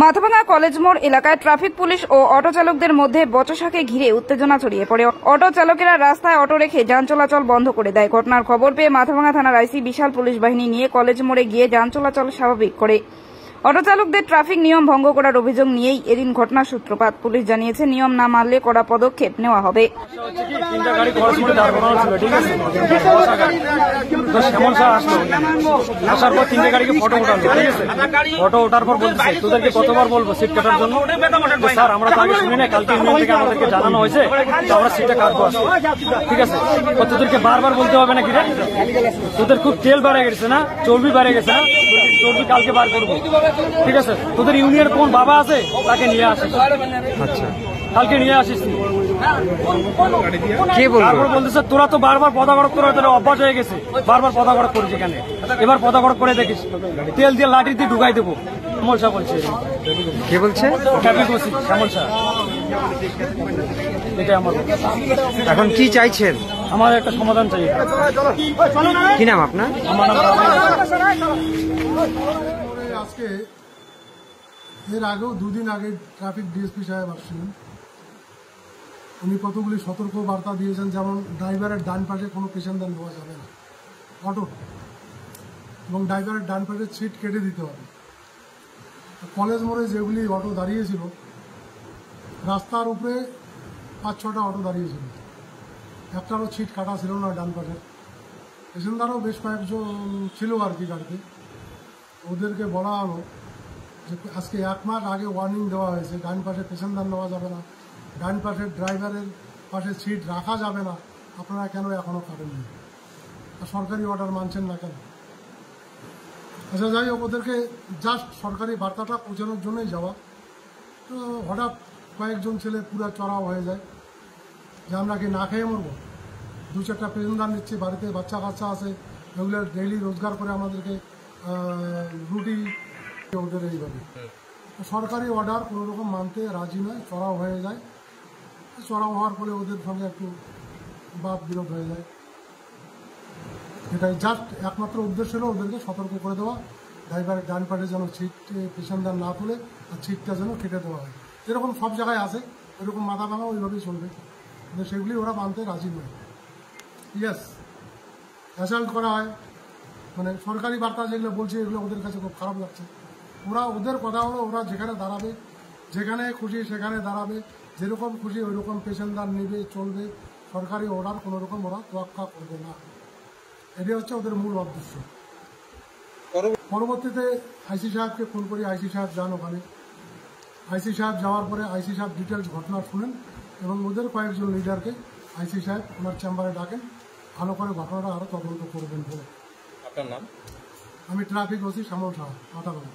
Mathabhanga college মোড় এলাকায় traffic police ও auto চালকদের মধ্যে বচসাকে ঘিরে উত্তেজনা ছড়িয়ে পড়ে। অটো চালকেরা রাস্তায় অটো রেখে যান চলাচল বন্ধ করে দেয়। ঘটনার খবর পেয়ে মাথাভাঙা থানার আইসি বিশাল পুলিশ বাহিনী নিয়ে কলেজ মোড়ে গিয়ে যান চলাচল স্বাভাবিক করে। অটো চালকদের ট্রাফিক নিয়ম ভঙ্গ করার অভিযোগ নিয়েই এদিন ঘটনার সূত্রপাত। পুলিশ জানিয়েছে নিয়ম না মানলে কড়া পদক্ষেপ নেওয়া হবে। আসার পর তিনটে গাড়িকে ফটো উঠালো, ঠিক আছে। ফটো ওঠার পর বলছে তোদেরকে কতবার বলবো সিট কাটার জন্য। স্যার আমরা তো আগে শুনি না, কালকে ইউনিয়ন থেকে আমাদেরকে জানানো হয়েছে আমরা সিটটা কাটবো, ঠিক আছে। তোদেরকে বারবার বলতে হবে নাকি রে? তোদের খুব তেল বেড়ে গেছে না, চর্বি বেড়ে গেছে না, চর্বি কালকে বার করবো, ঠিক আছে। তোদের ইউনিয়নের কোন বাবা আছে তাকে নিয়ে আসিস, আচ্ছা কালকে নিয়ে আসিস। তারপর বলতেছে তোরা তো বারবার পদাগড়ক করার জন্য অভ্যাস হয়ে গেছে, বারবার পদাগড়ক করিস এখানে, এবার পদাগড়ক করে দেখিস, তেল দিয়ে লাঠি দিয়ে ঢুকাই দেবো। শ্যামল শাহ বলছে। কে বলছে? ট্রাফিক ওসি শ্যামল শাহ। এটাই আমার। এখন কি চাইছেন? আমার একটা সমাধান চাই। কি নাম আপনার? আমার নাম আজকে এর আগেও দুদিন আগে ট্রাফিক ডিএসপি সাহেব আসছিলেন। উনি কতগুলি সতর্ক বার্তা দিয়েছেন, যেমন ড্রাইভারের ডান পাশে কোনো পেশেন্টার নেওয়া যাবে না অটো, এবং ড্রাইভারের ডান পাশে সিট কেটে দিতে হবে। কলেজ মোড়ে যেগুলি অটো দাঁড়িয়েছিল, রাস্তার উপরে 5-6টা অটো দাঁড়িয়েছিল, একটারও সিট কাটা ছিল না ডান পাশে। পেশেন্টারও বেশ কয়েকজন ছিল আর কি গাড়িতে। ওদেরকে বলা হলো যে আজকে 1 মাস আগে ওয়ার্নিং দেওয়া হয়েছে, ডান পাশে পেশেন্টার নেওয়া যাবে না, ডান পাশের ড্রাইভারের পাশে সিট রাখা যাবে না, আপনারা কেন এখনও কাটেননি? সরকারি অর্ডার মানছেন না কেন? আচ্ছা যাই হোক, ওদেরকে জাস্ট সরকারি বার্তাটা পৌঁছানোর জন্যই যাওয়া। তো হঠাৎ কয়েকজন ছেলে পুরো চড়াও হয়ে যায় যে আমরা কি না খেয়ে মরবো? 2-4টা পেশেন্টার নিচ্ছি, বাড়িতে বাচ্চা কাচ্চা আছে, এগুলো ডেইলি রোজগার করে আমাদেরকে রুটি, ওদের এইভাবে সরকারি অর্ডার কোনো রকম মানতে রাজি নয়, চড়াও হয়ে যায়। চড়াও হওয়ার পরে ওদের সঙ্গে একটু বাদ বিরোধ হয়ে যায়। এটাই জাস্ট একমাত্র উদ্দেশ্য হলো ওদেরকে সতর্ক করে দেওয়া, ড্রাইভারের ডান পাশে যেন সিট পেশেন্টার না তুলে আর সিটটা যেন কেটে দেওয়া হয়। এরকম সব জায়গায় আছে, এরকম মাথা ভাঙা ওইভাবেই চলবে, কিন্তু সেগুলি ওরা মানতে রাজি নয়। ইয়েস, অ্যাসাল্ট করা হয়, মানে সরকারি বার্তা যেগুলো বলছে এগুলো ওদের কাছে খুব খারাপ লাগছে। ওদের কথা হলো ওরা যেখানে দাঁড়াবে, যেখানে খুশি সেখানে দাঁড়াবে, যেরকম খুশি ওই রকম পেশেন্টার নেবে, চলবে। সরকারি অর্ডার কোনো রকম ওরা তোয়াক্কা করবে না, এটাই হচ্ছে ওদের মূল উদ্দেশ্য। পরবর্তীতে আইসি সাহেবকে ফোন করি, আইসি সাহেব যান ওখানে। আইসি সাহেব যাওয়ার পরে আইসি সাহেব ডিটেলস ঘটনা শুনেন এবং ওদের কয়েকজন লিডারকে আইসি সাহেব ওনার চেম্বারে ডাকেন, ভালো করে ঘটনাটা আরও তদন্ত করবেন বলে। আপনার নাম? আমি ট্রাফিক ওসি শ্যামল শাহ, মাথাভাঙা।